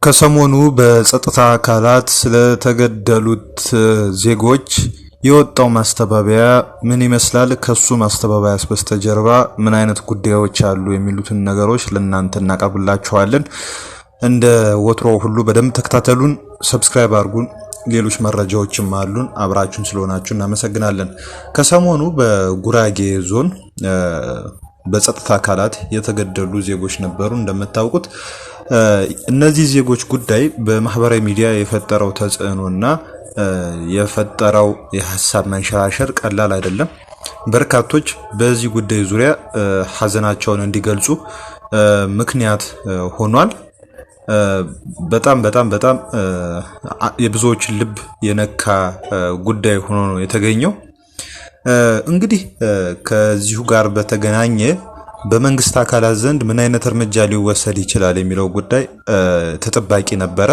ከሰሞኑ በጸጥታ አካላት ስለተገደሉት ዜጎች የወጣው ማስተባበያ ምን ይመስላል? ከሱ ማስተባበያስ በስተጀርባ ምን አይነት ጉዳዮች አሉ? የሚሉትን ነገሮች ለእናንተ እናቀርብላችኋለን። እንደ ወትሮ ሁሉ በደንብ ተከታተሉን፣ ሰብስክራይብ አድርጉን። ሌሎች መረጃዎችም አሉን። አብራችሁን ስለሆናችሁ እናመሰግናለን። ከሰሞኑ በጉራጌ ዞን በጸጥታ አካላት የተገደሉ ዜጎች ነበሩ። እንደምታውቁት እነዚህ ዜጎች ጉዳይ በማህበራዊ ሚዲያ የፈጠረው ተጽዕኖና የፈጠረው የሐሳብ መንሸራሸር ቀላል አይደለም። በርካቶች በዚህ ጉዳይ ዙሪያ ሐዘናቸውን እንዲገልጹ ምክንያት ሆኗል። በጣም የብዙዎችን ልብ የነካ ጉዳይ ሆኖ ነው የተገኘው። እንግዲህ ከዚሁ ጋር በተገናኘ በመንግስት አካላት ዘንድ ምን አይነት እርምጃ ሊወሰድ ይችላል የሚለው ጉዳይ ተጠባቂ ነበረ።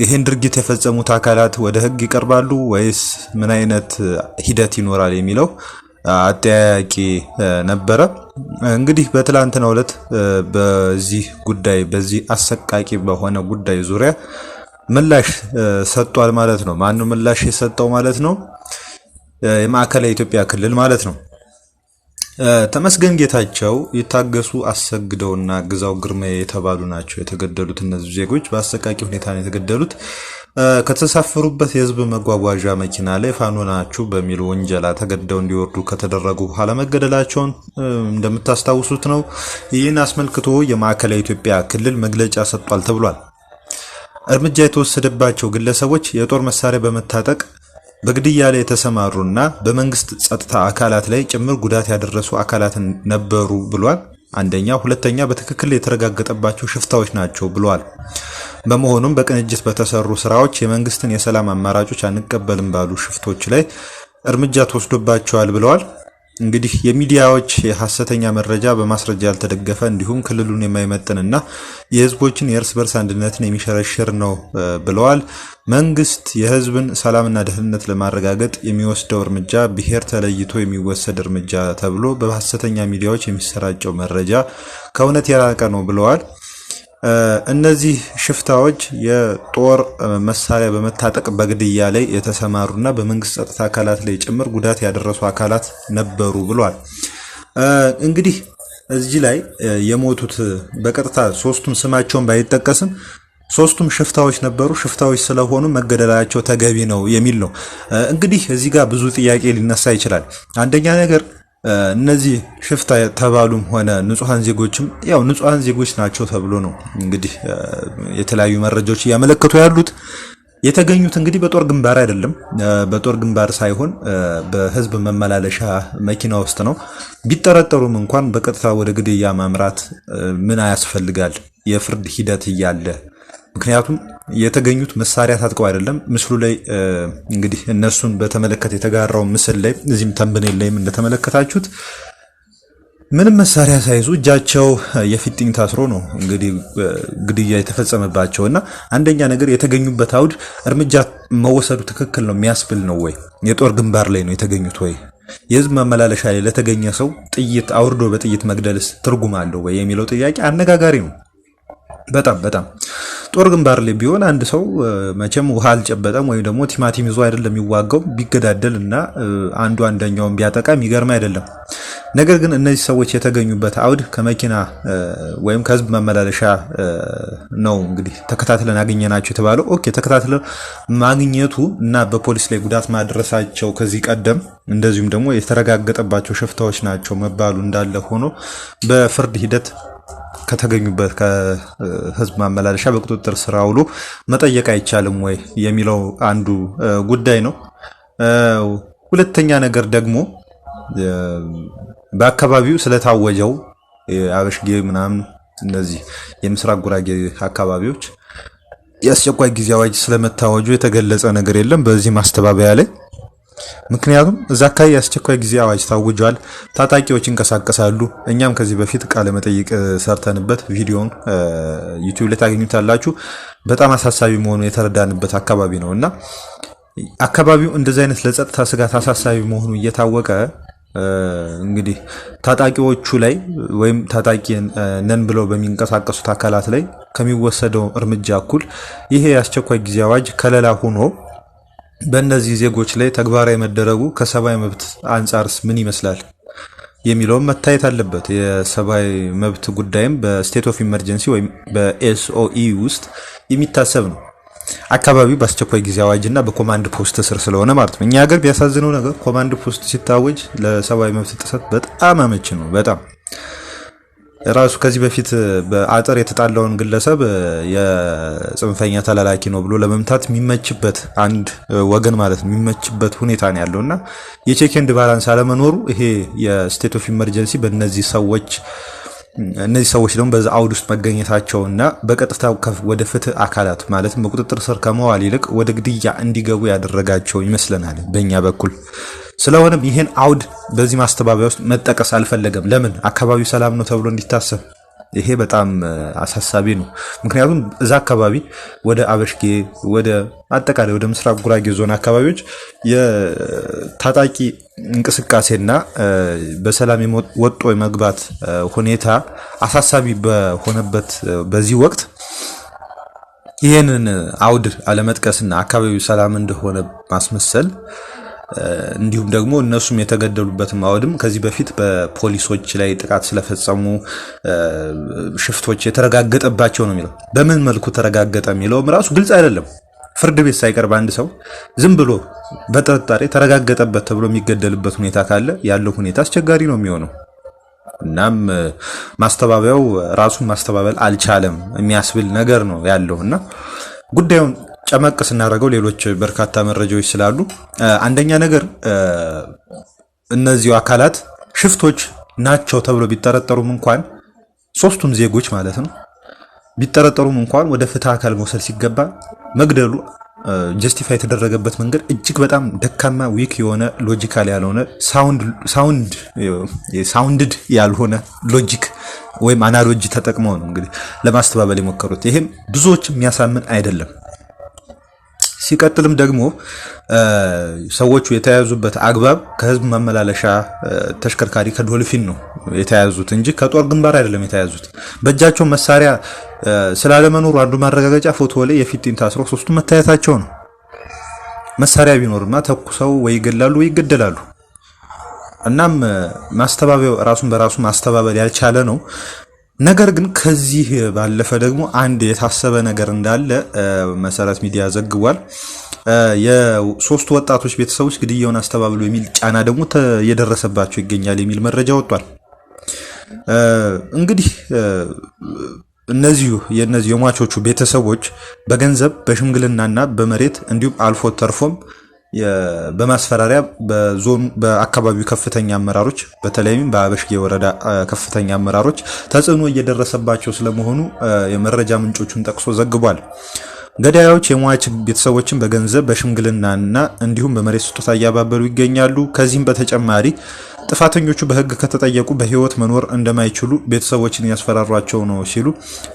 ይሄን ድርጊት የፈጸሙት አካላት ወደ ሕግ ይቀርባሉ ወይስ ምን አይነት ሂደት ይኖራል የሚለው አጠያያቂ ነበረ። እንግዲህ በትላንትናው ዕለት በዚህ አሰቃቂ በሆነ ጉዳይ ዙሪያ ምላሽ ሰጥቷል ማለት ነው። ማነው ምላሽ የሰጠው ማለት ነው? የማዕከላዊ ኢትዮጵያ ክልል ማለት ነው። ተመስገን ጌታቸው፣ የታገሱ አሰግደውና ግዛው ግርማ የተባሉ ናቸው የተገደሉት። እነዚህ ዜጎች በአሰቃቂ ሁኔታ ነው የተገደሉት። ከተሳፈሩበት የህዝብ መጓጓዣ መኪና ላይ ፋኖ ናችሁ በሚል ወንጀላ ተገደው እንዲወርዱ ከተደረጉ በኋላ መገደላቸውን እንደምታስታውሱት ነው። ይህን አስመልክቶ የማዕከላዊ ኢትዮጵያ ክልል መግለጫ ሰጥቷል ተብሏል። እርምጃ የተወሰደባቸው ግለሰቦች የጦር መሳሪያ በመታጠቅ በግድያ ላይ የተሰማሩና በመንግስት ጸጥታ አካላት ላይ ጭምር ጉዳት ያደረሱ አካላት ነበሩ ብሏል። አንደኛ፣ ሁለተኛ በትክክል የተረጋገጠባቸው ሽፍታዎች ናቸው ብሏል። በመሆኑም በቅንጅት በተሰሩ ስራዎች የመንግስትን የሰላም አማራጮች አንቀበልም ባሉ ሽፍቶች ላይ እርምጃ ተወስዶባቸዋል ብለዋል። እንግዲህ የሚዲያዎች የሐሰተኛ መረጃ በማስረጃ ያልተደገፈ እንዲሁም ክልሉን የማይመጥንና የህዝቦችን የእርስ በርስ አንድነትን የሚሸረሽር ነው ብለዋል። መንግስት የህዝብን ሰላምና ደህንነት ለማረጋገጥ የሚወስደው እርምጃ ብሔር ተለይቶ የሚወሰድ እርምጃ ተብሎ በሐሰተኛ ሚዲያዎች የሚሰራጨው መረጃ ከእውነት የራቀ ነው ብለዋል። እነዚህ ሽፍታዎች የጦር መሳሪያ በመታጠቅ በግድያ ላይ የተሰማሩና በመንግስት ጸጥታ አካላት ላይ ጭምር ጉዳት ያደረሱ አካላት ነበሩ ብሏል። እንግዲህ እዚህ ላይ የሞቱት በቀጥታ ሶስቱም ስማቸውን ባይጠቀስም ሶስቱም ሽፍታዎች ነበሩ። ሽፍታዎች ስለሆኑ መገደላቸው ተገቢ ነው የሚል ነው። እንግዲህ እዚህ ጋር ብዙ ጥያቄ ሊነሳ ይችላል። አንደኛ ነገር እነዚህ ሽፍታ ተባሉም ሆነ ንጹሃን ዜጎችም ያው ንጹሃን ዜጎች ናቸው ተብሎ ነው እንግዲህ የተለያዩ መረጃዎች እያመለከቱ ያሉት። የተገኙት እንግዲህ በጦር ግንባር አይደለም። በጦር ግንባር ሳይሆን በህዝብ መመላለሻ መኪና ውስጥ ነው። ቢጠረጠሩም እንኳን በቀጥታ ወደ ግድያ ማምራት ምን ያስፈልጋል? የፍርድ ሂደት እያለ ምክንያቱም የተገኙት መሳሪያ ታጥቀው አይደለም። ምስሉ ላይ እንግዲህ እነሱን በተመለከተ የተጋራው ምስል ላይ እዚህም ተንብኔል ላይም እንደተመለከታችሁት ምንም መሳሪያ ሳይዙ እጃቸው የፊጥኝ ታስሮ ነው እንግዲህ ግድያ የተፈጸመባቸውና አንደኛ ነገር የተገኙበት አውድ እርምጃ መወሰዱ ትክክል ነው የሚያስብል ነው ወይ? የጦር ግንባር ላይ ነው የተገኙት ወይ? የህዝብ መመላለሻ ላይ ለተገኘ ሰው ጥይት አውርዶ በጥይት መግደልስ ትርጉም አለው ወይ የሚለው ጥያቄ አነጋጋሪ ነው። በጣም ጦር ግንባር ላይ ቢሆን አንድ ሰው መቼም ውሃ አልጨበጠም ወይም ደግሞ ቲማቲም ይዞ አይደለም የሚዋጋው። ቢገዳደል እና አንደኛውን ቢያጠቃ የሚገርም አይደለም። ነገር ግን እነዚህ ሰዎች የተገኙበት አውድ ከመኪና ወይም ከህዝብ መመላለሻ ነው እንግዲህ ተከታትለን አገኘናቸው የተባለው። ኦኬ፣ ተከታትለን ማግኘቱ እና በፖሊስ ላይ ጉዳት ማድረሳቸው ከዚህ ቀደም እንደዚሁም ደግሞ የተረጋገጠባቸው ሽፍታዎች ናቸው መባሉ እንዳለ ሆኖ በፍርድ ሂደት ከተገኙበት ከህዝብ ማመላለሻ በቁጥጥር ስር አውሎ መጠየቅ አይቻልም ወይ የሚለው አንዱ ጉዳይ ነው። ሁለተኛ ነገር ደግሞ በአካባቢው ስለታወጀው አበሽጌ ምናምን እነዚህ የምስራቅ ጉራጌ አካባቢዎች የአስቸኳይ ጊዜ አዋጅ ስለመታወጁ የተገለጸ ነገር የለም በዚህ ማስተባበያ ላይ። ምክንያቱም እዛ አካባቢ የአስቸኳይ ጊዜ አዋጅ ታውጇል። ታጣቂዎች ይንቀሳቀሳሉ። እኛም ከዚህ በፊት ቃለ መጠይቅ ሰርተንበት ቪዲዮን ዩቲዩብ ላይ ታገኙታላችሁ። በጣም አሳሳቢ መሆኑን የተረዳንበት አካባቢ ነውና አካባቢው እንደዚህ አይነት ለጸጥታ ስጋት አሳሳቢ መሆኑ እየታወቀ እንግዲህ ታጣቂዎቹ ላይ ወይም ታጣቂ ነን ብለው በሚንቀሳቀሱት አካላት ላይ ከሚወሰደው እርምጃ እኩል ይሄ የአስቸኳይ ጊዜ አዋጅ ከለላ ሆኖ በእነዚህ ዜጎች ላይ ተግባራዊ መደረጉ ከሰብአዊ መብት አንጻርስ ምን ይመስላል የሚለውም መታየት አለበት። የሰብአዊ መብት ጉዳይም በስቴት ኦፍ ኢመርጀንሲ ወይም በኤስኦኢ ውስጥ የሚታሰብ ነው። አካባቢው በአስቸኳይ ጊዜ አዋጅና በኮማንድ ፖስት ስር ስለሆነ ማለት ነው። እኛ ሀገር ቢያሳዝነው ነገር ኮማንድ ፖስት ሲታወጅ ለሰብአዊ መብት ጥሰት በጣም አመቺ ነው። በጣም ራሱ ከዚህ በፊት በአጥር የተጣላውን ግለሰብ የጽንፈኛ ተላላኪ ነው ብሎ ለመምታት የሚመችበት አንድ ወገን ማለት ነው የሚመችበት ሁኔታ ነው ያለውና የቼክ ኤንድ ባላንስ አለመኖሩ ይሄ የስቴት ኦፍ ኢመርጀንሲ በእነዚህ ሰዎች ደግሞ በዛ አውድ ውስጥ መገኘታቸውና በቀጥታ ወደ ፍትህ አካላት ማለትም በቁጥጥር ስር ከመዋል ይልቅ ወደ ግድያ እንዲገቡ ያደረጋቸው ይመስለናል በእኛ በኩል። ስለሆነም ይሄን አውድ በዚህ ማስተባበያ ውስጥ መጠቀስ አልፈለገም። ለምን? አካባቢው ሰላም ነው ተብሎ እንዲታሰብ። ይሄ በጣም አሳሳቢ ነው። ምክንያቱም እዛ አካባቢ ወደ አበሽጌ ወደ አጠቃላይ ወደ ምስራቅ ጉራጌ ዞን አካባቢዎች የታጣቂ እንቅስቃሴና በሰላም ወጦ የመግባት ሁኔታ አሳሳቢ በሆነበት በዚህ ወቅት ይህንን አውድ አለመጥቀስና አካባቢው ሰላም እንደሆነ ማስመሰል እንዲሁም ደግሞ እነሱም የተገደሉበት አውድም ከዚህ በፊት በፖሊሶች ላይ ጥቃት ስለፈጸሙ ሽፍቶች የተረጋገጠባቸው ነው የሚለው። በምን መልኩ ተረጋገጠ የሚለውም ራሱ ግልጽ አይደለም። ፍርድ ቤት ሳይቀርብ አንድ ሰው ዝም ብሎ በጥርጣሬ ተረጋገጠበት ተብሎ የሚገደልበት ሁኔታ ካለ ያለው ሁኔታ አስቸጋሪ ነው የሚሆነው። እናም ማስተባበያው ራሱን ማስተባበል አልቻለም የሚያስብል ነገር ነው ያለውና ጉዳዩን ጨመቅ ስናደርገው ሌሎች በርካታ መረጃዎች ስላሉ አንደኛ ነገር እነዚህ አካላት ሽፍቶች ናቸው ተብሎ ቢጠረጠሩም እንኳን ሶስቱም ዜጎች ማለት ነው ቢጠረጠሩም እንኳን ወደ ፍትህ አካል መውሰድ ሲገባ መግደሉ ጀስቲፋይ የተደረገበት መንገድ እጅግ በጣም ደካማ ዊክ የሆነ ሎጂካል ያልሆነ ሳውንድድ ያልሆነ ሎጂክ ወይም አናሎጂ ተጠቅመው ነው እንግዲህ ለማስተባበል የሞከሩት። ይሄም ብዙዎች የሚያሳምን አይደለም። ሲቀጥልም ደግሞ ሰዎቹ የተያዙበት አግባብ ከህዝብ ማመላለሻ ተሽከርካሪ ከዶልፊን ነው የተያዙት እንጂ ከጦር ግንባር አይደለም የተያዙት። በእጃቸው መሳሪያ ስላለመኖሩ አንዱ ማረጋገጫ ፎቶ ላይ የፊት ጢም ታስሮ ሶስቱ መታየታቸው ነው። መሳሪያ ቢኖርማ ተኩሰው ወይ ይገላሉ ወይ ይገደላሉ። እናም ማስተባበያው ራሱን በራሱ ማስተባበል ያልቻለ ነው። ነገር ግን ከዚህ ባለፈ ደግሞ አንድ የታሰበ ነገር እንዳለ መሰረት ሚዲያ ዘግቧል። የሶስቱ ወጣቶች ቤተሰቦች ግድያውን አስተባብሉ የሚል ጫና ደግሞ እየደረሰባቸው ይገኛል የሚል መረጃ ወጥቷል። እንግዲህ እነዚህ የሟቾቹ ቤተሰቦች በገንዘብ በሽምግልናና በመሬት እንዲሁም አልፎ ተርፎም በማስፈራሪያ በዞን በአካባቢው ከፍተኛ አመራሮች በተለይም በአበሽጌ ወረዳ ከፍተኛ አመራሮች ተጽዕኖ እየደረሰባቸው ስለመሆኑ የመረጃ ምንጮቹን ጠቅሶ ዘግቧል። ገዳዮች የሟች ቤተሰቦችን በገንዘብ በሽምግልናና እንዲሁም በመሬት ስጦታ እያባበሉ ይገኛሉ። ከዚህም በተጨማሪ ጥፋተኞቹ በሕግ ከተጠየቁ በህይወት መኖር እንደማይችሉ ቤተሰቦችን ያስፈራሯቸው ነው ሲሉ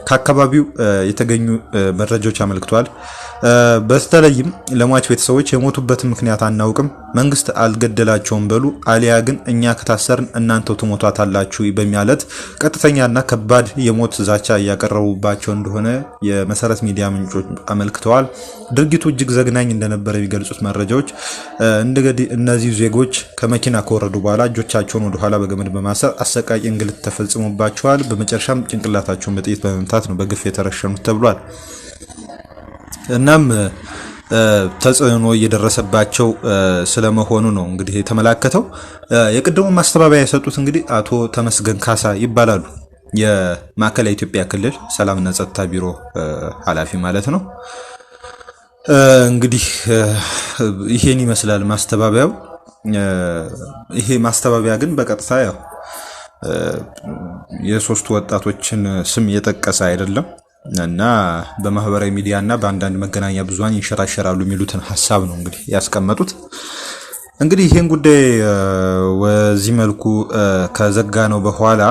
ከአካባቢው የተገኙ መረጃዎች አመልክተዋል። በተለይም ለሟች ቤተሰቦች የሞቱበትን ምክንያት አናውቅም፣ መንግስት አልገደላቸውም በሉ፣ አሊያ ግን እኛ ከታሰርን እናንተው ትሞቷታላችሁ በሚያለት ቀጥተኛና ከባድ የሞት ዛቻ እያቀረቡባቸው እንደሆነ የመሰረት ሚዲያ ምንጮች አመልክተዋል። ድርጊቱ እጅግ ዘግናኝ እንደነበረ የሚገልጹት መረጃዎች እንግዲህ እነዚህ ዜጎች ከመኪና ከወረዱ በኋላ እጆቻቸውን ወደ ኋላ በገመድ በማሰር አሰቃቂ እንግልት ተፈጽሞባቸዋል። በመጨረሻም ጭንቅላታቸውን በጥይት በመምታት ነው በግፍ የተረሸኑት ተብሏል። እናም ተጽዕኖ እየደረሰባቸው ስለመሆኑ ነው እንግዲህ የተመላከተው። የቅድሙ ማስተባበያ የሰጡት እንግዲህ አቶ ተመስገን ካሳ ይባላሉ። የማዕከላዊ ኢትዮጵያ ክልል ሰላምና ጸጥታ ቢሮ ኃላፊ ማለት ነው። እንግዲህ ይሄን ይመስላል ማስተባበያው። ይሄ ማስተባበያ ግን በቀጥታ ያው የሶስቱ ወጣቶችን ስም የጠቀሰ አይደለም እና በማህበራዊ ሚዲያ እና በአንዳንድ መገናኛ ብዙሃን ይንሸራሸራሉ የሚሉትን ሐሳብ ነው እንግዲህ ያስቀመጡት። እንግዲህ ይሄን ጉዳይ በዚህ መልኩ ከዘጋ ነው በኋላ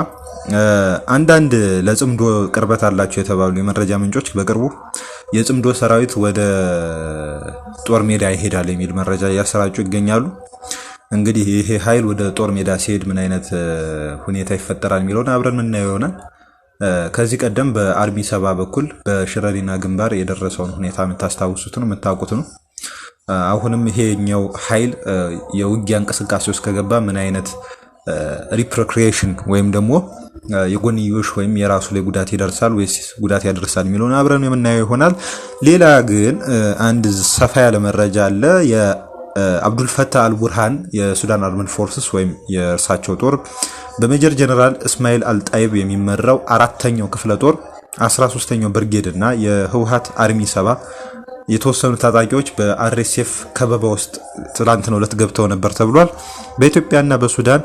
አንዳንድ ለጽምዶ ቅርበት አላቸው የተባሉ የመረጃ ምንጮች በቅርቡ የጽምዶ ሰራዊት ወደ ጦር ሜዳ ይሄዳል የሚል መረጃ እያሰራጩ ይገኛሉ። እንግዲህ ይሄ ኃይል ወደ ጦር ሜዳ ሲሄድ ምን አይነት ሁኔታ ይፈጠራል የሚለውን አብረን የምናየው ይሆናል። ከዚህ ቀደም በአርሚ 70 በኩል በሽረሪና ግንባር የደረሰውን ሁኔታ የምታስታውሱት ነው የምታውቁት ነው። አሁንም ይሄኛው ኃይል የውጊያ እንቅስቃሴ ውስጥ ከገባ ምን አይነት ሪፕሮክሪኤሽን ወይም ደግሞ የጎንዮሽ ወይም የራሱ ላይ ጉዳት ይደርሳል ወይስ ጉዳት ያደርሳል የሚለውን አብረን የምናየው ይሆናል። ሌላ ግን አንድ ሰፋ ያለ መረጃ አለ። የአብዱልፈታህ አልቡርሃን የሱዳን አርመድ ፎርስስ ወይም የእርሳቸው ጦር በሜጀር ጀነራል እስማኤል አልጣይብ የሚመራው 4ኛው ክፍለ ጦር 13ኛው ብርጌድ እና የህወሓት አርሚ 70 የተወሰኑ ታጣቂዎች በአርኤስኤፍ ከበባ ውስጥ ትላንትና ዕለት ገብተው ነበር ተብሏል። በኢትዮጵያና በሱዳን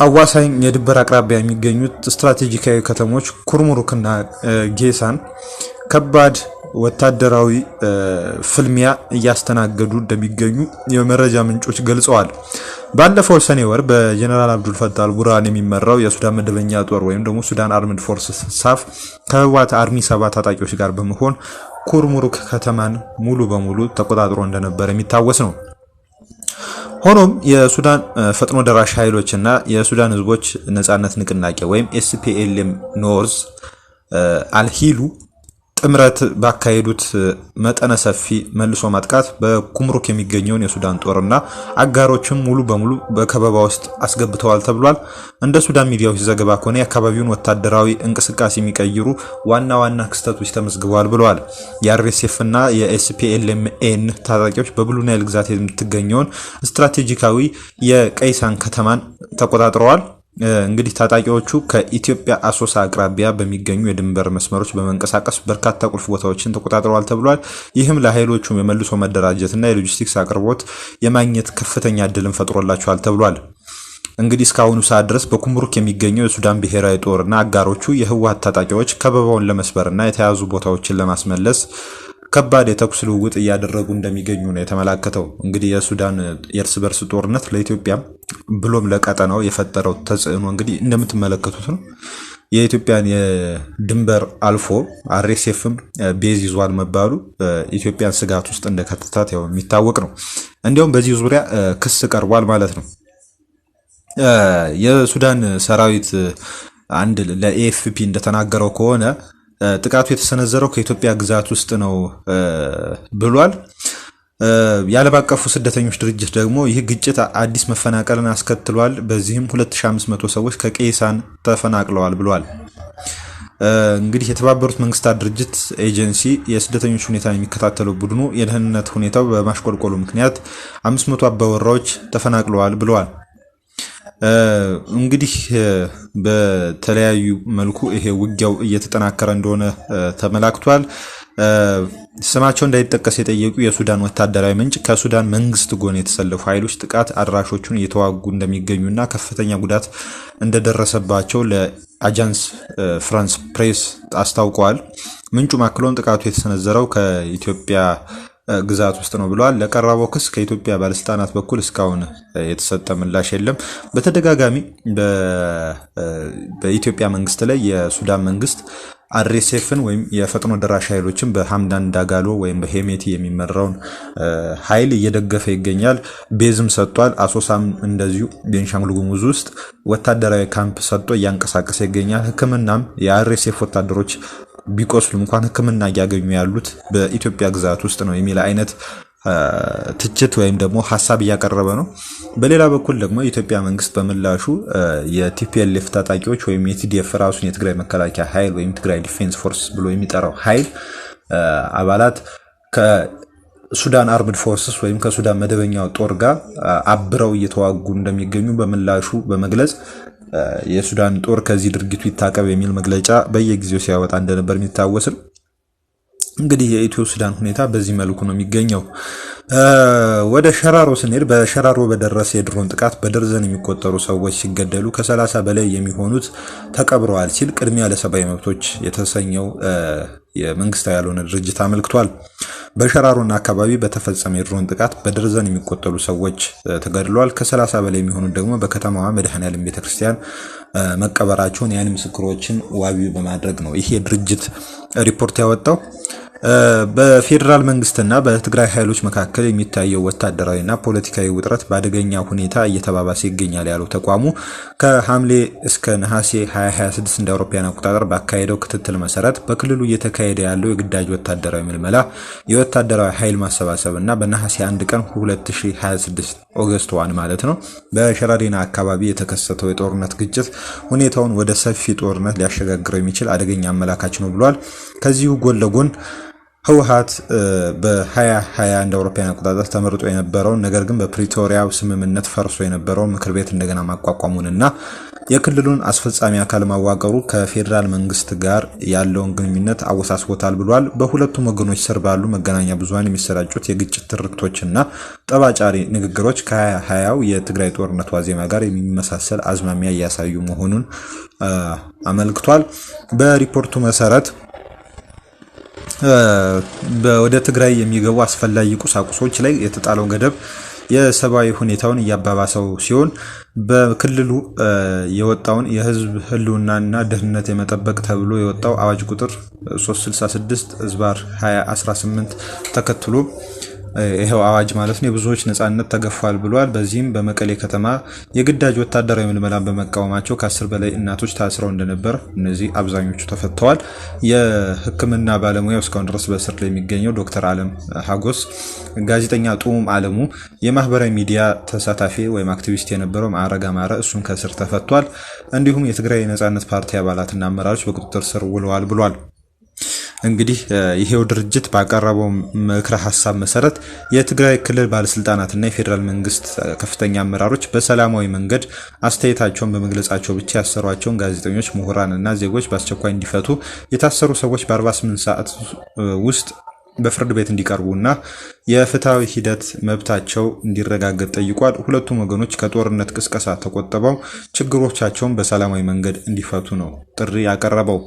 አዋሳኝ የድንበር አቅራቢያ የሚገኙት ስትራቴጂካዊ ከተሞች ኩርሙሩክና ጌሳን ከባድ ወታደራዊ ፍልሚያ እያስተናገዱ እንደሚገኙ የመረጃ ምንጮች ገልጸዋል። ባለፈው ሰኔ ወር በጀነራል አብዱልፈታህ አልቡርሃን የሚመራው የሱዳን መደበኛ ጦር ወይም ደግሞ ሱዳን አርመድ ፎርስስ ሳፍ ከህወሓት አርሚ 7 ታጣቂዎች ጋር በመሆን ኩርሙሩክ ከተማን ሙሉ በሙሉ ተቆጣጥሮ እንደነበር የሚታወስ ነው። ሆኖም የሱዳን ፈጥኖ ደራሽ ኃይሎችና የሱዳን ህዝቦች ነጻነት ንቅናቄ ወይም ኤስፒኤልኤም ኖርዝ አልሂሉ ጥምረት ባካሄዱት መጠነ ሰፊ መልሶ ማጥቃት በኩምሩክ የሚገኘውን የሱዳን ጦርና አጋሮችን ሙሉ በሙሉ በከበባ ውስጥ አስገብተዋል ተብሏል። እንደ ሱዳን ሚዲያዎች ዘገባ ከሆነ የአካባቢውን ወታደራዊ እንቅስቃሴ የሚቀይሩ ዋና ዋና ክስተቶች ተመዝግበዋል ብለዋል። የአርኤስኤፍ እና የኤስፒኤልኤምኤን ታጣቂዎች በብሉ ናይል ግዛት የምትገኘውን ስትራቴጂካዊ የቀይሳን ከተማን ተቆጣጥረዋል። እንግዲህ ታጣቂዎቹ ከኢትዮጵያ አሶሳ አቅራቢያ በሚገኙ የድንበር መስመሮች በመንቀሳቀስ በርካታ ቁልፍ ቦታዎችን ተቆጣጥረዋል ተብሏል። ይህም ለኃይሎቹ የመልሶ መደራጀትና የሎጂስቲክስ አቅርቦት የማግኘት ከፍተኛ እድልን ፈጥሮላቸዋል ተብሏል። እንግዲህ እስካሁኑ ሰዓት ድረስ በኩምሩክ የሚገኘው የሱዳን ብሔራዊ ጦርና አጋሮቹ የህወሓት ታጣቂዎች ከበባውን ለመስበርና የተያዙ ቦታዎችን ለማስመለስ ከባድ የተኩስ ልውውጥ እያደረጉ እንደሚገኙ ነው የተመላከተው። እንግዲህ የሱዳን የእርስ በርስ ጦርነት ለኢትዮጵያ ብሎም ለቀጠናው የፈጠረው ተጽዕኖ እንግዲህ እንደምትመለከቱት ነው። የኢትዮጵያን የድንበር አልፎ አርኤስኤፍም ቤዝ ይዟል መባሉ ኢትዮጵያን ስጋት ውስጥ እንደከተታት ያው የሚታወቅ ነው። እንዲያውም በዚህ ዙሪያ ክስ ቀርቧል ማለት ነው። የሱዳን ሰራዊት አንድ ለኤኤፍፒ እንደተናገረው ከሆነ ጥቃቱ የተሰነዘረው ከኢትዮጵያ ግዛት ውስጥ ነው ብሏል። የዓለም አቀፉ ስደተኞች ድርጅት ደግሞ ይህ ግጭት አዲስ መፈናቀልን አስከትሏል፣ በዚህም 2500 ሰዎች ከቄሳን ተፈናቅለዋል ብሏል። እንግዲህ የተባበሩት መንግስታት ድርጅት ኤጀንሲ የስደተኞች ሁኔታ የሚከታተለው ቡድኑ የደህንነት ሁኔታው በማሽቆልቆሉ ምክንያት 500 አባወራዎች ተፈናቅለዋል ብለዋል። እንግዲህ በተለያዩ መልኩ ይሄ ውጊያው እየተጠናከረ እንደሆነ ተመላክቷል። ስማቸው እንዳይጠቀስ የጠየቁ የሱዳን ወታደራዊ ምንጭ ከሱዳን መንግስት ጎን የተሰለፉ ኃይሎች ጥቃት አድራሾቹን እየተዋጉ እንደሚገኙና ከፍተኛ ጉዳት እንደደረሰባቸው ለአጃንስ ፍራንስ ፕሬስ አስታውቀዋል። ምንጩ ማክሎን ጥቃቱ የተሰነዘረው ከኢትዮጵያ ግዛት ውስጥ ነው ብለዋል። ለቀረበው ክስ ከኢትዮጵያ ባለስልጣናት በኩል እስካሁን የተሰጠ ምላሽ የለም። በተደጋጋሚ በኢትዮጵያ መንግስት ላይ የሱዳን መንግስት አርኤስኤፍን ወይም የፈጥኖ ደራሽ ኃይሎችን በሐምዳን ዳጋሎ ወይም በሄሜቲ የሚመራውን ኃይል እየደገፈ ይገኛል። ቤዝም ሰጥቷል። አሶሳም እንደዚሁ ቤንሻንጉል ጉሙዝ ውስጥ ወታደራዊ ካምፕ ሰጥቶ እያንቀሳቀሰ ይገኛል። ሕክምናም የአርኤስኤፍ ወታደሮች ቢቆስሉ እንኳን ሕክምና እያገኙ ያሉት በኢትዮጵያ ግዛት ውስጥ ነው የሚል አይነት ትችት ወይም ደግሞ ሐሳብ እያቀረበ ነው። በሌላ በኩል ደግሞ የኢትዮጵያ መንግስት በምላሹ የቲፒኤልኤፍ ታጣቂዎች ወይም የቲዲኤፍ ራሱን የትግራይ መከላከያ ኃይል ወይም ትግራይ ዲፌንስ ፎርስ ብሎ የሚጠራው ኃይል አባላት ከሱዳን አርምድ ፎርስስ ወይም ከሱዳን መደበኛው ጦር ጋር አብረው እየተዋጉ እንደሚገኙ በምላሹ በመግለጽ የሱዳን ጦር ከዚህ ድርጊቱ ይታቀብ የሚል መግለጫ በየጊዜው ሲያወጣ እንደነበር የሚታወስ ነው። እንግዲህ የኢትዮ ሱዳን ሁኔታ በዚህ መልኩ ነው የሚገኘው። ወደ ሸራሮ ስንሄድ በሸራሮ በደረሰ የድሮን ጥቃት በደርዘን የሚቆጠሩ ሰዎች ሲገደሉ ከ30 በላይ የሚሆኑት ተቀብረዋል ሲል ቅድሚያ ለሰብአዊ መብቶች የተሰኘው የመንግስታዊ ያልሆነ ድርጅት አመልክቷል። በሸራሮና አካባቢ በተፈጸመ የድሮን ጥቃት በደርዘን የሚቆጠሩ ሰዎች ተገድለዋል። ከ30 በላይ የሚሆኑት ደግሞ በከተማዋ መድኃኔዓለም ቤተክርስቲያን መቀበራቸውን የዓይን ምስክሮችን ዋቢ በማድረግ ነው ይሄ ድርጅት ሪፖርት ያወጣው። በፌዴራል መንግስትና በትግራይ ኃይሎች መካከል የሚታየው ወታደራዊና ፖለቲካዊ ውጥረት በአደገኛ ሁኔታ እየተባባሰ ይገኛል ያለው ተቋሙ ከሐምሌ እስከ ነሐሴ 2026 እንደ አውሮፓውያን አቆጣጠር ባካሄደው ክትትል መሰረት በክልሉ እየተካሄደ ያለው የግዳጅ ወታደራዊ ምልመላ፣ የወታደራዊ ኃይል ማሰባሰብ እና በነሐሴ 1 ቀን 2026 ኦገስት 1 ማለት ነው በሸራዴና አካባቢ የተከሰተው የጦርነት ግጭት ሁኔታውን ወደ ሰፊ ጦርነት ሊያሸጋግረው የሚችል አደገኛ አመላካች ነው ብሏል። ከዚሁ ጎን ለጎን ህወሓት በ2020 እንደ አውሮፓውያን አቆጣጠር ተመርጦ የነበረውን ነገር ግን በፕሪቶሪያው ስምምነት ፈርሶ የነበረውን ምክር ቤት እንደገና ማቋቋሙንና የክልሉን አስፈጻሚ አካል ማዋቀሩ ከፌዴራል መንግስት ጋር ያለውን ግንኙነት አወሳስቦታል ብሏል። በሁለቱም ወገኖች ስር ባሉ መገናኛ ብዙሃን የሚሰራጩት የግጭት ትርክቶችና ጠባጫሪ ንግግሮች ከ2020ው የትግራይ ጦርነት ዋዜማ ጋር የሚመሳሰል አዝማሚያ እያሳዩ መሆኑን አመልክቷል። በሪፖርቱ መሰረት ወደ ትግራይ የሚገቡ አስፈላጊ ቁሳቁሶች ላይ የተጣለው ገደብ የሰብአዊ ሁኔታውን እያባባሰው ሲሆን በክልሉ የወጣውን የህዝብ ህልውናና ደህንነት የመጠበቅ ተብሎ የወጣው አዋጅ ቁጥር 366/2018 ተከትሎ ይሄው አዋጅ ማለት ነው የብዙዎች ነጻነት ተገፏል ብሏል። በዚህም በመቀሌ ከተማ የግዳጅ ወታደራዊ ምልመላን በመቃወማቸው ከ10 በላይ እናቶች ታስረው እንደነበር እነዚህ አብዛኞቹ ተፈተዋል። የሕክምና ባለሙያው እስካሁን ድረስ በእስር ላይ የሚገኘው ዶክተር አለም ሀጎስ፣ ጋዜጠኛ ጡሙም አለሙ፣ የማህበራዊ ሚዲያ ተሳታፊ ወይም አክቲቪስት የነበረው ማዕረግ አማረ እሱም ከእስር ተፈቷል። እንዲሁም የትግራይ ነጻነት ፓርቲ አባላትና አመራሮች በቁጥጥር ስር ውለዋል ብሏል። እንግዲህ ይሄው ድርጅት ባቀረበው ምክረ ሀሳብ መሰረት የትግራይ ክልል ባለስልጣናትና የፌዴራል መንግስት ከፍተኛ አመራሮች በሰላማዊ መንገድ አስተያየታቸውን በመግለጻቸው ብቻ ያሰሯቸውን ጋዜጠኞች፣ ምሁራንና ዜጎች በአስቸኳይ እንዲፈቱ፣ የታሰሩ ሰዎች በ48 ሰዓት ውስጥ በፍርድ ቤት እንዲቀርቡና የፍትሃዊ ሂደት መብታቸው እንዲረጋገጥ ጠይቋል። ሁለቱም ወገኖች ከጦርነት ቅስቀሳ ተቆጥበው ችግሮቻቸውን በሰላማዊ መንገድ እንዲፈቱ ነው ጥሪ ያቀረበው።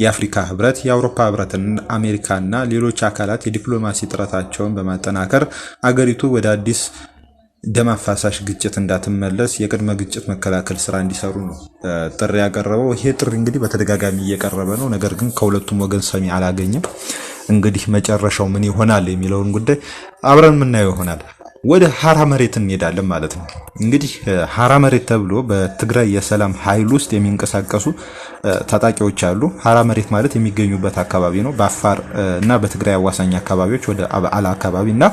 የአፍሪካ ህብረት፣ የአውሮፓ ህብረትና አሜሪካና ሌሎች አካላት የዲፕሎማሲ ጥረታቸውን በማጠናከር አገሪቱ ወደ አዲስ ደም አፋሳሽ ግጭት እንዳትመለስ የቅድመ ግጭት መከላከል ስራ እንዲሰሩ ነው ጥሪ ያቀረበው። ይሄ ጥሪ እንግዲህ በተደጋጋሚ እየቀረበ ነው። ነገር ግን ከሁለቱም ወገን ሰሚ አላገኘም። እንግዲህ መጨረሻው ምን ይሆናል የሚለውን ጉዳይ አብረን የምናየው ይሆናል። ወደ ሀራ መሬት እንሄዳለን ማለት ነው። እንግዲህ ሀራ መሬት ተብሎ በትግራይ የሰላም ኃይል ውስጥ የሚንቀሳቀሱ ታጣቂዎች አሉ። ሀራ መሬት ማለት የሚገኙበት አካባቢ ነው። በአፋር እና በትግራይ አዋሳኝ አካባቢዎች ወደ አብዓላ አካባቢና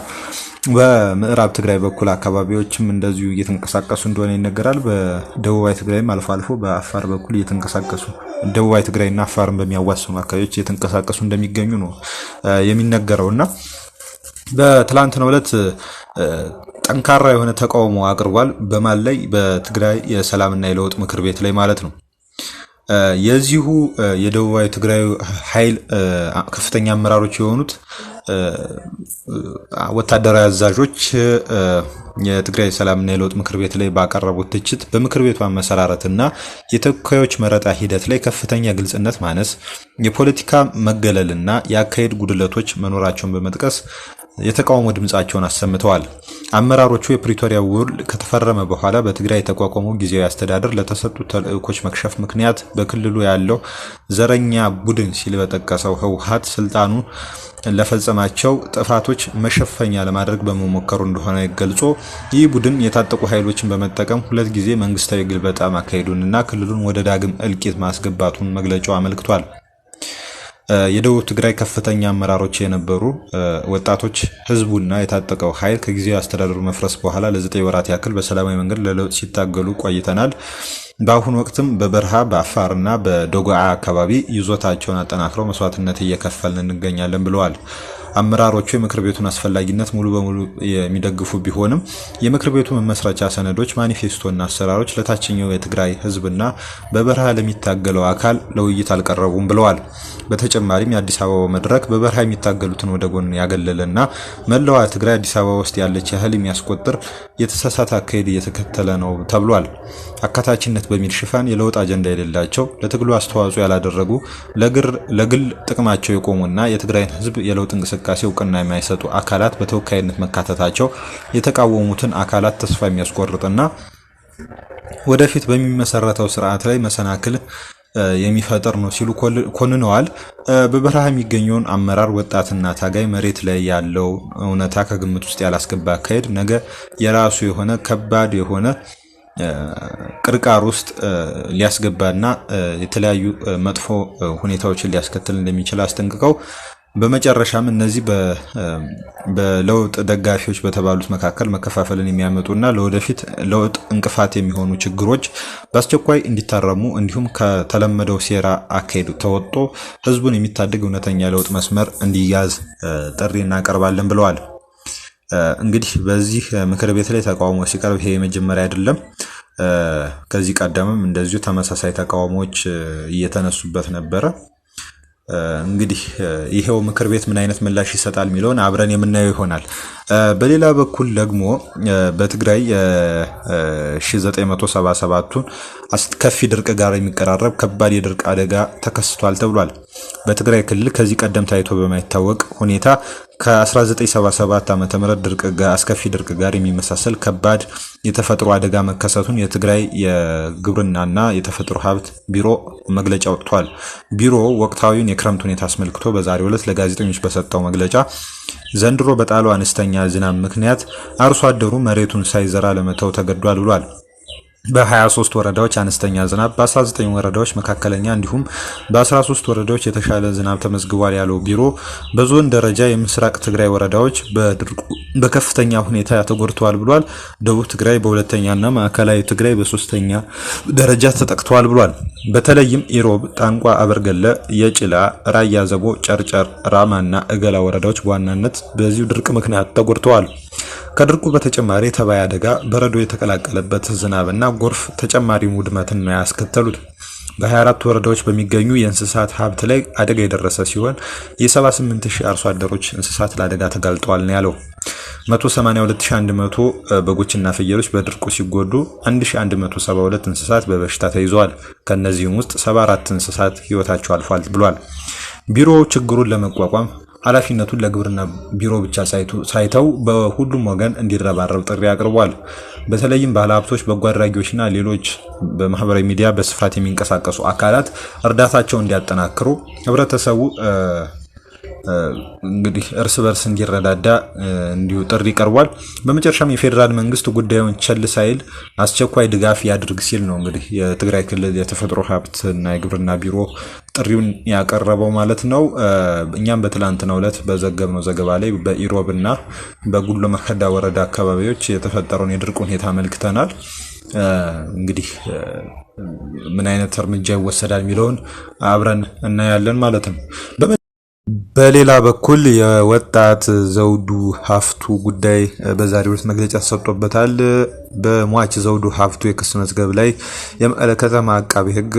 በምዕራብ ትግራይ በኩል አካባቢዎችም እንደዚሁ እየተንቀሳቀሱ እንደሆነ ይነገራል። በደቡባዊ ትግራይም አልፎ አልፎ በአፋር በኩል እየተንቀሳቀሱ ደቡባዊ ትግራይና አፋርን በሚያዋስኑ አካባቢዎች እየተንቀሳቀሱ እንደሚገኙ ነው የሚነገረውና በትላንትናው ዕለት ጠንካራ የሆነ ተቃውሞ አቅርቧል። በማል ላይ በትግራይ የሰላምና የለውጥ ምክር ቤት ላይ ማለት ነው። የዚሁ የደቡባዊ ትግራይ ኃይል ከፍተኛ አመራሮች የሆኑት ወታደራዊ አዛዦች የትግራይ ሰላምና የለውጥ ምክር ቤት ላይ ባቀረቡት ትችት በምክር ቤቱ አመሰራረትና የተወካዮች መረጣ ሂደት ላይ ከፍተኛ ግልጽነት ማነስ፣ የፖለቲካ መገለልና የአካሄድ ጉድለቶች መኖራቸውን በመጥቀስ የተቃውሞ ድምጻቸውን አሰምተዋል። አመራሮቹ የፕሪቶሪያ ውል ከተፈረመ በኋላ በትግራይ የተቋቋመው ጊዜያዊ አስተዳደር ለተሰጡት ተልእኮች መክሸፍ ምክንያት በክልሉ ያለው ዘረኛ ቡድን ሲል በጠቀሰው ህወሓት ስልጣኑ ለፈጸማቸው ጥፋቶች መሸፈኛ ለማድረግ በመሞከሩ እንደሆነ ገልጾ ይህ ቡድን የታጠቁ ኃይሎችን በመጠቀም 2 ጊዜ መንግስታዊ ግልበጣ ማካሄዱንና ክልሉን ወደ ዳግም እልቂት ማስገባቱን መግለጫው አመልክቷል። የደቡብ ትግራይ ከፍተኛ አመራሮች የነበሩ ወጣቶች ህዝቡና የታጠቀው ኃይል ከጊዜያዊ አስተዳደሩ መፍረስ በኋላ ለ9 ወራት ያክል በሰላማዊ መንገድ ለለውጥ ሲታገሉ ቆይተናል። በአሁኑ ወቅትም በበረሃ በአፋርና በዶጎዓ አካባቢ ይዞታቸውን አጠናክረው መስዋዕትነት እየከፈልን እንገኛለን ብለዋል። አመራሮቹ የምክር ቤቱን አስፈላጊነት ሙሉ በሙሉ የሚደግፉ ቢሆንም የምክር ቤቱ መመስረቻ ሰነዶች፣ ማኒፌስቶና አሰራሮች ለታችኛው የትግራይ ህዝብና በበረሃ ለሚታገለው አካል ለውይይት አልቀረቡም ብለዋል። በተጨማሪም የአዲስ አበባው መድረክ በበረሃ የሚታገሉትን ወደ ጎን ያገለለና መላዋ ትግራይ አዲስ አበባ ውስጥ ያለች ያህል የሚያስቆጥር የተሳሳተ አካሄድ እየተከተለ ነው ተብሏል። አካታችነት በሚል ሽፋን የለውጥ አጀንዳ የሌላቸው፣ ለትግሉ አስተዋጽኦ ያላደረጉ፣ ለግል ጥቅማቸው የቆሙና የትግራይን ህዝብ የለውጥ እንቅስቃሴ እውቅና የማይሰጡ አካላት በተወካይነት መካተታቸው የተቃወሙትን አካላት ተስፋ የሚያስቆርጥና ወደፊት በሚመሰረተው ስርዓት ላይ መሰናክል የሚፈጥር ነው ሲሉ ኮንነዋል። በበረሃ የሚገኘውን አመራር ወጣትና ታጋይ መሬት ላይ ያለው እውነታ ከግምት ውስጥ ያላስገባ አካሄድ ነገ የራሱ የሆነ ከባድ የሆነ ቅርቃር ውስጥ ሊያስገባና የተለያዩ መጥፎ ሁኔታዎችን ሊያስከትል እንደሚችል አስጠንቅቀው በመጨረሻም እነዚህ በለውጥ ደጋፊዎች በተባሉት መካከል መከፋፈልን የሚያመጡና ለወደፊት ለውጥ እንቅፋት የሚሆኑ ችግሮች በአስቸኳይ እንዲታረሙ እንዲሁም ከተለመደው ሴራ አካሄድ ተወጥቶ ህዝቡን የሚታደግ እውነተኛ ለውጥ መስመር እንዲያዝ ጥሪ እናቀርባለን ብለዋል። እንግዲህ በዚህ ምክር ቤት ላይ ተቃውሞ ሲቀርብ ይሄ የመጀመሪያ አይደለም። ከዚህ ቀደምም እንደዚሁ ተመሳሳይ ተቃውሞዎች እየተነሱበት ነበረ። እንግዲህ ይሄው ምክር ቤት ምን አይነት ምላሽ ይሰጣል የሚለውን አብረን የምናየው ይሆናል። በሌላ በኩል ደግሞ በትግራይ 1977ቱን አስከፊ ድርቅ ጋር የሚቀራረብ ከባድ የድርቅ አደጋ ተከስቷል ተብሏል። በትግራይ ክልል ከዚህ ቀደም ታይቶ በማይታወቅ ሁኔታ ከ1977 ዓ.ም አስከፊ ድርቅ ጋር የሚመሳሰል ከባድ የተፈጥሮ አደጋ መከሰቱን የትግራይ የግብርናና የተፈጥሮ ሀብት ቢሮ መግለጫ ወጥቷል። ቢሮው ወቅታዊውን የክረምት ሁኔታ አስመልክቶ በዛሬው ዕለት ለጋዜጠኞች በሰጠው መግለጫ ዘንድሮ በጣለው አነስተኛ ዝናብ ምክንያት አርሶ አደሩ መሬቱን ሳይዘራ ለመተው ተገዷል ብሏል። በ23 ወረዳዎች አነስተኛ ዝናብ፣ በ19 ወረዳዎች መካከለኛ እንዲሁም በ13 ወረዳዎች የተሻለ ዝናብ ተመዝግቧል ያለው ቢሮ በዞን ደረጃ የምስራቅ ትግራይ ወረዳዎች በድርቁ በከፍተኛ ሁኔታ ተጎድተዋል ብሏል። ደቡብ ትግራይ በሁለተኛና ማዕከላዊ ትግራይ በሶስተኛ ደረጃ ተጠቅተዋል ብሏል። በተለይም ኢሮብ፣ ጣንቋ፣ አበርገለ፣ የጭላ፣ ራያ ዘቦ፣ ጨርጨር፣ ራማና እገላ ወረዳዎች በዋናነት በዚሁ ድርቅ ምክንያት ተጎድተዋል። ከድርቁ በተጨማሪ ተባይ አደጋ፣ በረዶ የተቀላቀለበት ዝናብና ጎርፍ ተጨማሪ ውድመትን ነው ያስከተሉት። በ24 ወረዳዎች በሚገኙ የእንስሳት ሀብት ላይ አደጋ የደረሰ ሲሆን የ78000 አርሶ አደሮች እንስሳት ለአደጋ ተጋልጠዋል ነው ያለው። 182100 በጎችና ፍየሎች በድርቁ ሲጎዱ 1172 እንስሳት በበሽታ ተይዘዋል። ከነዚህም ውስጥ 74 እንስሳት ህይወታቸው አልፏል ብሏል። ቢሮው ችግሩን ለመቋቋም ኃላፊነቱን ለግብርና ቢሮ ብቻ ሳይተው በሁሉም ወገን እንዲረባረብ ጥሪ አቅርቧል። በተለይም ባለሀብቶች፣ በጎ አድራጊዎችና ሌሎች በማህበራዊ ሚዲያ በስፋት የሚንቀሳቀሱ አካላት እርዳታቸውን እንዲያጠናክሩ ህብረተሰቡ እንግዲህ እርስ በርስ እንዲረዳዳ እንዲሁ ጥሪ ቀርቧል። በመጨረሻም የፌዴራል መንግስት ጉዳዩን ቸል ሳይል አስቸኳይ ድጋፍ ያድርግ ሲል ነው እንግዲህ የትግራይ ክልል የተፈጥሮ ሀብትና የግብርና ቢሮ ጥሪውን ያቀረበው ማለት ነው። እኛም በትላንትናው ዕለት በዘገብነው ዘገባ ላይ በኢሮብና በጉሎ መከዳ ወረዳ አካባቢዎች የተፈጠረውን የድርቅ ሁኔታ አመልክተናል። እንግዲህ ምን አይነት እርምጃ ይወሰዳል የሚለውን አብረን እናያለን ማለት ነው። በሌላ በኩል የወጣት ዘውዱ ሀፍቱ ጉዳይ በዛሬው ዕለት መግለጫ ተሰጥቶበታል። በሟች ዘውዱ ሀፍቱ የክስ መዝገብ ላይ የመቀለ ከተማ አቃቤ ሕግ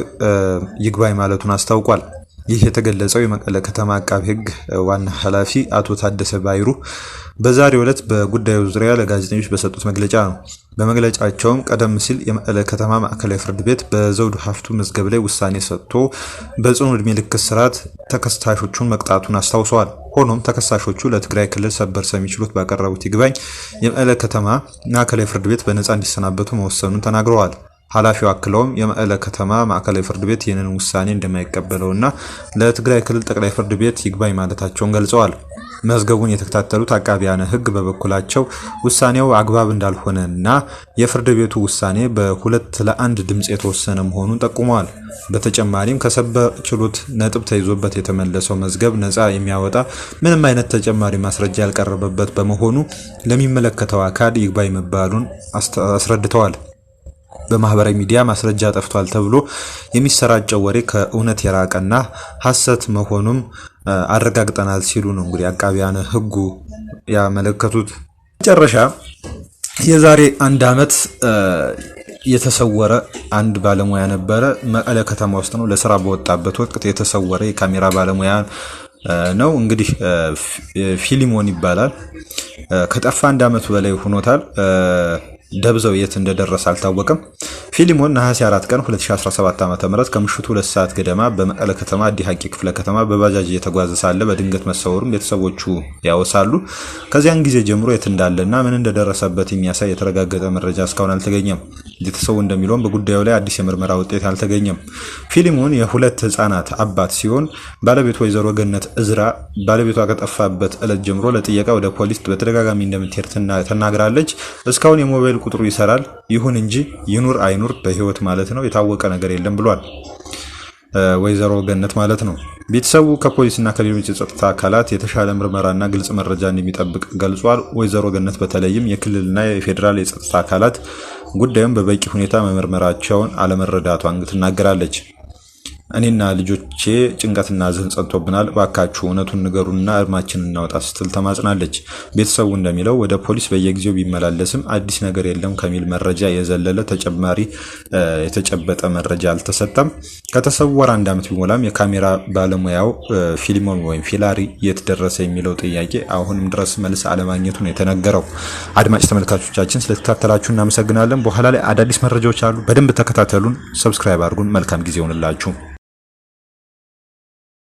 ይግባኝ ማለቱን አስታውቋል። ይህ የተገለጸው የመቀለ ከተማ አቃቤ ሕግ ዋና ኃላፊ አቶ ታደሰ ባይሩ በዛሬው ዕለት በጉዳዩ ዙሪያ ለጋዜጠኞች በሰጡት መግለጫ ነው። በመግለጫቸውም ቀደም ሲል የመቀለ ከተማ ማዕከላዊ ፍርድ ቤት በዘውዱ ሀፍቱ መዝገብ ላይ ውሳኔ ሰጥቶ በጽኑ ዕድሜ ልክ እስራት ተከሳሾቹን መቅጣቱን አስታውሰዋል። ሆኖም ተከሳሾቹ ለትግራይ ክልል ሰበር ሰሚ ችሎት ባቀረቡት ይግባኝ የመቀለ ከተማ ማዕከላዊ ፍርድ ቤት በነፃ እንዲሰናበቱ መወሰኑን ተናግረዋል። ኃላፊው አክለውም የመቀለ ከተማ ማዕከላዊ ፍርድ ቤት ይህንን ውሳኔ እንደማይቀበለውና ለትግራይ ክልል ጠቅላይ ፍርድ ቤት ይግባኝ ማለታቸውን ገልጸዋል። መዝገቡን የተከታተሉት አቃቢያነ ሕግ በበኩላቸው ውሳኔው አግባብ እንዳልሆነና የፍርድ ቤቱ ውሳኔ በ2-1 ድምፅ የተወሰነ መሆኑን ጠቁመዋል። በተጨማሪም ከሰበር ችሎት ነጥብ ተይዞበት የተመለሰው መዝገብ ነፃ የሚያወጣ ምንም አይነት ተጨማሪ ማስረጃ ያልቀረበበት በመሆኑ ለሚመለከተው አካል ይግባኝ መባሉን አስረድተዋል። በማህበራዊ ሚዲያ ማስረጃ ጠፍቷል ተብሎ የሚሰራጨው ወሬ ከእውነት የራቀና ሐሰት መሆኑም አረጋግጠናል ሲሉ ነው እንግዲህ አቃቢያነ ሕጉ ያመለከቱት። መጨረሻ የዛሬ 1 ዓመት የተሰወረ አንድ ባለሙያ ነበረ። መቀለ ከተማ ውስጥ ነው። ለስራ በወጣበት ወቅት የተሰወረ የካሜራ ባለሙያ ነው። እንግዲህ ፊሊሞን ይባላል። ከጠፋ 1 ዓመት በላይ ሆኖታል። ደብዘው የት እንደደረሰ አልታወቀም። ፊሊሞን ነሐሴ 4 ቀን 2017 ዓ.ም ከምሽቱ 2 ሰዓት ገደማ በመቀለ ከተማ ዲሃቂ ክፍለ ከተማ በባጃጅ እየተጓዘ ሳለ በድንገት መሰወሩን ቤተሰቦቹ ያወሳሉ። ከዚያን ጊዜ ጀምሮ የት እንዳለና ምን እንደደረሰበት የሚያሳይ የተረጋገጠ መረጃ እስካሁን አልተገኘም። ቤተሰቡ እንደሚለው በጉዳዩ ላይ አዲስ የምርመራ ውጤት አልተገኘም። ፊሊሞን የሁለት ህፃናት አባት ሲሆን ባለቤቱ ወይዘሮ ገነት እዝራ ባለቤቷ ከጠፋበት ዕለት ጀምሮ ለጥየቃ ወደ ፖሊስ በተደጋጋሚ እንደምትሄድ ተናግራለች። እስካሁን የሞባይል ቁጥሩ ይሰራል፣ ይሁን እንጂ ይኑር አይኑር በህይወት ማለት ነው የታወቀ ነገር የለም ብሏል። ወይዘሮ ገነት ማለት ነው። ቤተሰቡ ከፖሊስና ከሌሎች የጸጥታ አካላት የተሻለ ምርመራና ግልጽ መረጃ እንደሚጠብቅ ገልጿል። ወይዘሮ ገነት በተለይም የክልልና የፌዴራል የጸጥታ አካላት ጉዳዩን በበቂ ሁኔታ መመርመራቸውን አለመረዳቷን ትናገራለች። እኔና ልጆቼ ጭንቀትና ሐዘን ጸንቶብናል፣ ባካችሁ እውነቱን ንገሩንና እርማችንን እናውጣ ስትል ተማጽናለች። ቤተሰቡ እንደሚለው ወደ ፖሊስ በየጊዜው ቢመላለስም አዲስ ነገር የለም ከሚል መረጃ የዘለለ ተጨማሪ የተጨበጠ መረጃ አልተሰጠም። ከተሰወረ 1 ዓመት ቢሞላም የካሜራ ባለሙያው ፊሊሞን ወይም ፊላሪ የት ደረሰ የሚለው ጥያቄ አሁንም ድረስ መልስ አለማግኘቱ ነው የተነገረው። አድማጭ ተመልካቾቻችን ስለተከታተላችሁ እናመሰግናለን። በኋላ ላይ አዳዲስ መረጃዎች አሉ፣ በደንብ ተከታተሉን፣ ሰብስክራይብ አድርጉን። መልካም ጊዜ ይሁንላችሁ።